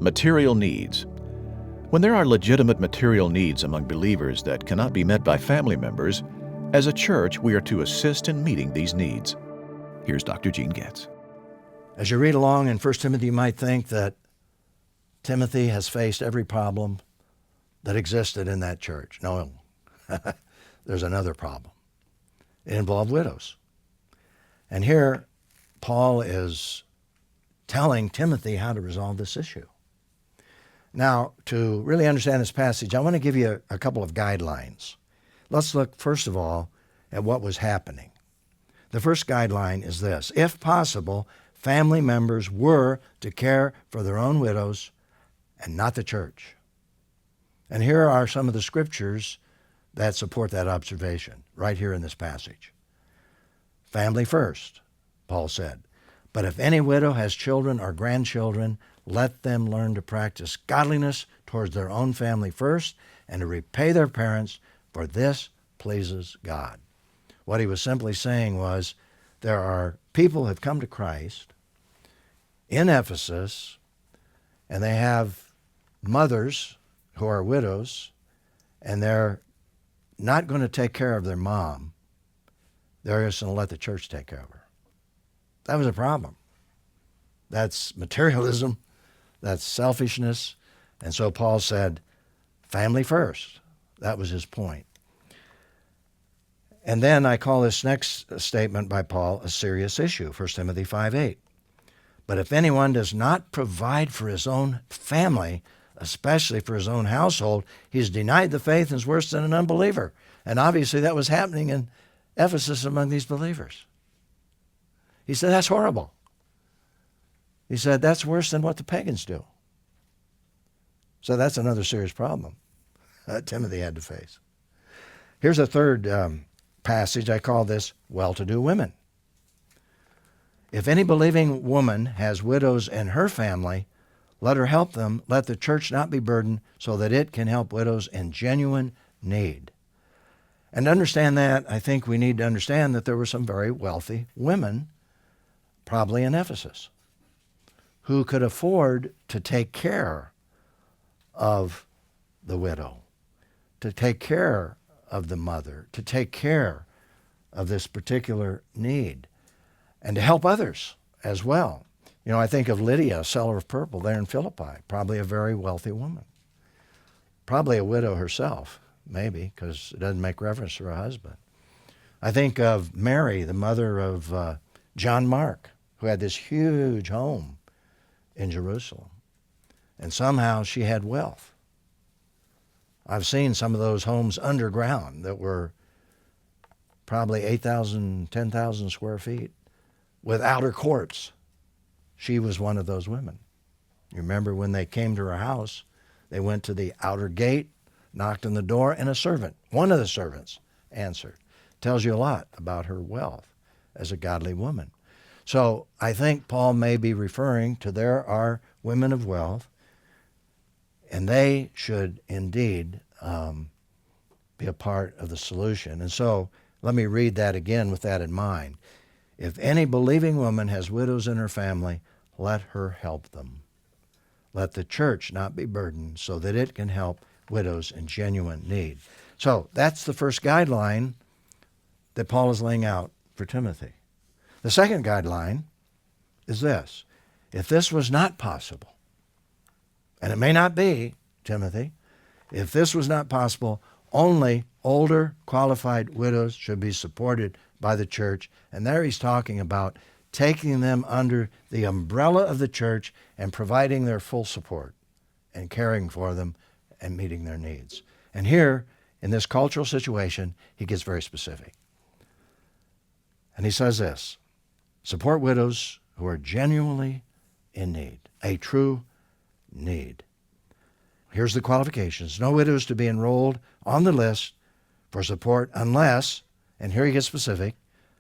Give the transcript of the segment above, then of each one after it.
Material needs. When there are legitimate material needs among believers that cannot be met by family members, as a church we are to assist in meeting these needs. Here's Dr. Gene Getz. As you read along in 1 Timothy, you might think that Timothy has faced every problem that existed in that church. No, there's another problem. It involved widows. And here, Paul is telling Timothy how to resolve this issue. Now, to really understand this passage, I want to give you a couple of guidelines. Let's look, first of all, at what was happening. The first guideline is this: if possible, family members were to care for their own widows and not the church. And here are some of the scriptures that support that observation, right here in this passage. Family first, Paul said. But if any widow has children or grandchildren, let them learn to practice godliness towards their own family first and to repay their parents, for this pleases God. What he was simply saying was, there are people who have come to Christ in Ephesus, and they have mothers who are widows, and they're not going to take care of their mom. They're just going to let the church take care of her. That was a problem. That's materialism. That's selfishness. And so Paul said, family first. That was his point. And then I call this next statement by Paul a serious issue, 1 Timothy 5:8. But if anyone does not provide for his own family, especially for his own household, he's denied the faith and is worse than an unbeliever. And obviously that was happening in Ephesus among these believers. He said, that's horrible. He said, that's worse than what the pagans do. So that's another serious problem that Timothy had to face. Here's a third passage. I call this well-to-do women. If any believing woman has widows in her family, let her help them. Let the church not be burdened, so that it can help widows in genuine need. And to understand that, I think we need to understand that there were some very wealthy women, probably in Ephesus, who could afford to take care of the widow, to take care of the mother, to take care of this particular need, and to help others as well. You know, I think of Lydia, a seller of purple there in Philippi, probably a very wealthy woman. Probably a widow herself, maybe, because it doesn't make reference to her husband. I think of Mary, the mother of John Mark, who had this huge home in Jerusalem. And somehow she had wealth. I've seen some of those homes underground that were probably 8,000, 10,000 square feet with outer courts. She was one of those women. You remember when they came to her house, they went to the outer gate, knocked on the door, and a servant, one of the servants, answered. Tells you a lot about her wealth as a godly woman. So I think Paul may be referring to there are women of wealth, and they should indeed be a part of the solution. And so let me read that again with that in mind. If any believing woman has widows in her family, let her help them. Let the church not be burdened, so that it can help widows in genuine need. So that's the first guideline that Paul is laying out for Timothy. The second guideline is this: if this was not possible, and it may not be, Timothy, if this was not possible, only older, qualified widows should be supported by the church. And there he's talking about taking them under the umbrella of the church and providing their full support and caring for them and meeting their needs. And here, in this cultural situation, he gets very specific. And he says this: support widows who are genuinely in need, a true need. Here's the qualifications. No widows to be enrolled on the list for support unless, and here he gets specific,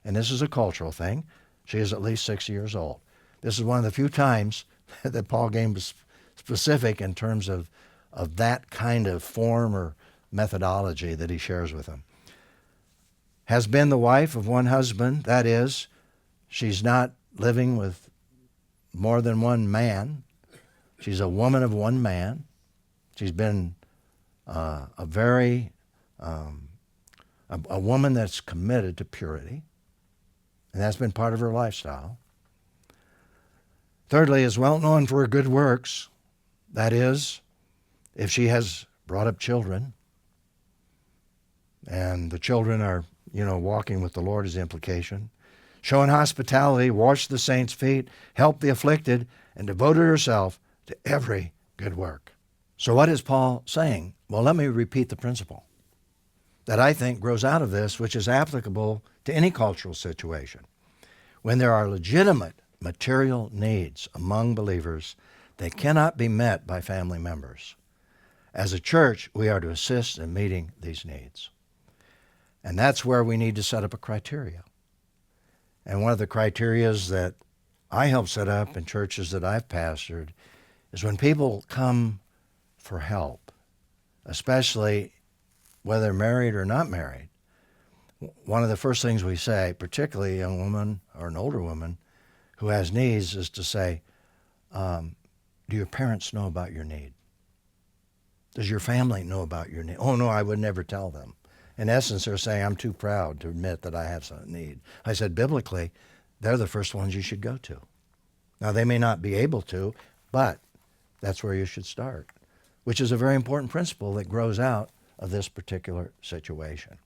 and this is a cultural thing, she is at least 60 years old. This is one of the few times that Paul gave specific in terms of that kind of form or methodology that he shares with them. Has been the wife of one husband, that is, she's not living with more than one man, She's a woman of one man. She's been a woman that's committed to purity, and that's been part of her lifestyle. Thirdly, is well known for her good works. That is, if she has brought up children, and the children are, walking with the Lord is the implication. Showing hospitality, washed the saints' feet, helped the afflicted, and devoted herself to every good work. So what is Paul saying? Well, let me repeat the principle that I think grows out of this, which is applicable to any cultural situation. When there are legitimate material needs among believers, they cannot be met by family members. As a church, we are to assist in meeting these needs. And that's where we need to set up a criteria. And one of the criterias that I help set up in churches that I've pastored is when people come for help, especially whether married or not married, one of the first things we say, particularly a young woman or an older woman who has needs, is to say, do your parents know about your need? Does your family know about your need? Oh, no, I would never tell them. In essence, they're saying, I'm too proud to admit that I have some need. I said, biblically, they're the first ones you should go to. Now, they may not be able to, but that's where you should start, which is a very important principle that grows out of this particular situation.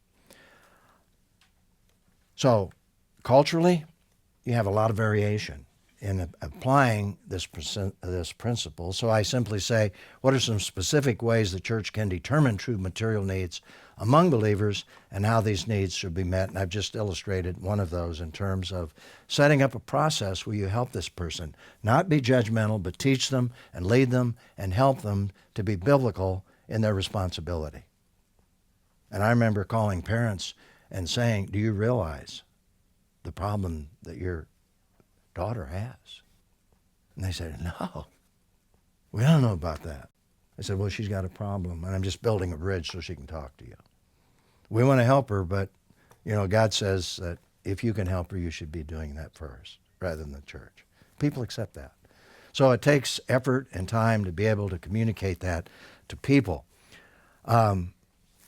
So, culturally, you have a lot of variation in applying this principle. So I simply say, what are some specific ways the church can determine true material needs among believers and how these needs should be met? And I've just illustrated one of those in terms of setting up a process where you help this person, not be judgmental, but teach them and lead them and help them to be biblical in their responsibility. And I remember calling parents and saying, do you realize the problem that your daughter has? And they said, no, we don't know about that. I said, well, she's got a problem, and I'm just building a bridge so she can talk to you. We want to help her, but, God says that if you can help her, you should be doing that first rather than the church. People accept that. So it takes effort and time to be able to communicate that to people.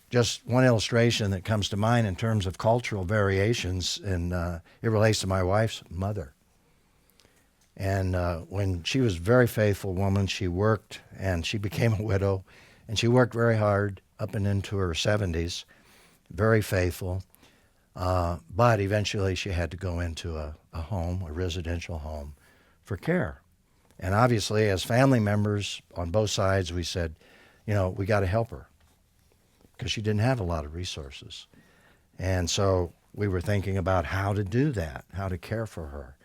Just one illustration that comes to mind in terms of cultural variations, and it relates to my wife's mother. And when she was a very faithful woman, she worked, and she became a widow, and she worked very hard up and into her 70s, very faithful. But eventually she had to go into a home, a residential home, for care. And obviously, as family members on both sides, we said, we got to help her, because she didn't have a lot of resources. And so we were thinking about how to do that, how to care for her.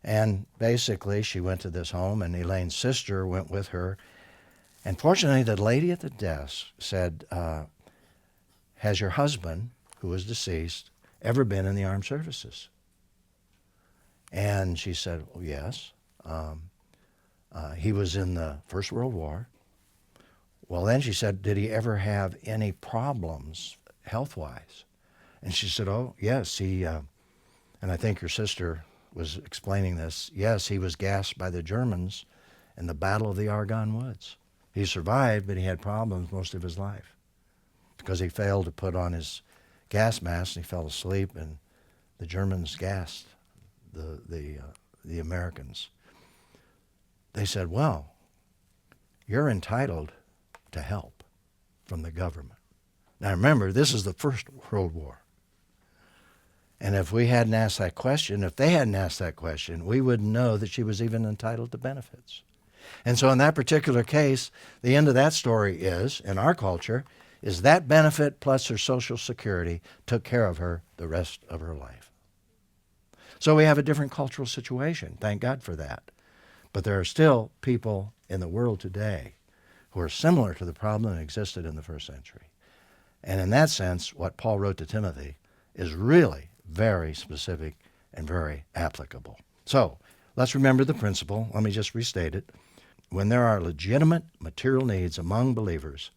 And basically, she went to this home, and Elaine's sister went with her. And fortunately, the lady at the desk said, has your husband, who was deceased, ever been in the armed services? And she said, well, yes. He was in the First World War. Well, then she said, did he ever have any problems health-wise? And she said, oh, yes, and I think your sister was explaining this. Yes, he was gassed by the Germans in the Battle of the Argonne Woods. He survived, but he had problems most of his life because he failed to put on his gas mask, and he fell asleep, and the Germans gassed the Americans. They said, well, you're entitled to help from the government. Now remember, this is the First World War. And if we hadn't asked that question, if they hadn't asked that question, we wouldn't know that she was even entitled to benefits. And so in that particular case, the end of that story is, in our culture, is that benefit plus her Social Security took care of her the rest of her life. So we have a different cultural situation. Thank God for that. But there are still people in the world today who are similar to the problem that existed in the first century. And in that sense, what Paul wrote to Timothy is really very specific and very applicable. So let's remember the principle. Let me just restate it. When there are legitimate material needs among believers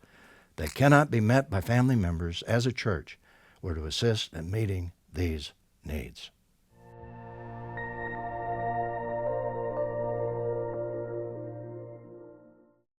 that cannot be met by family members, as a church, we're to assist in meeting these needs.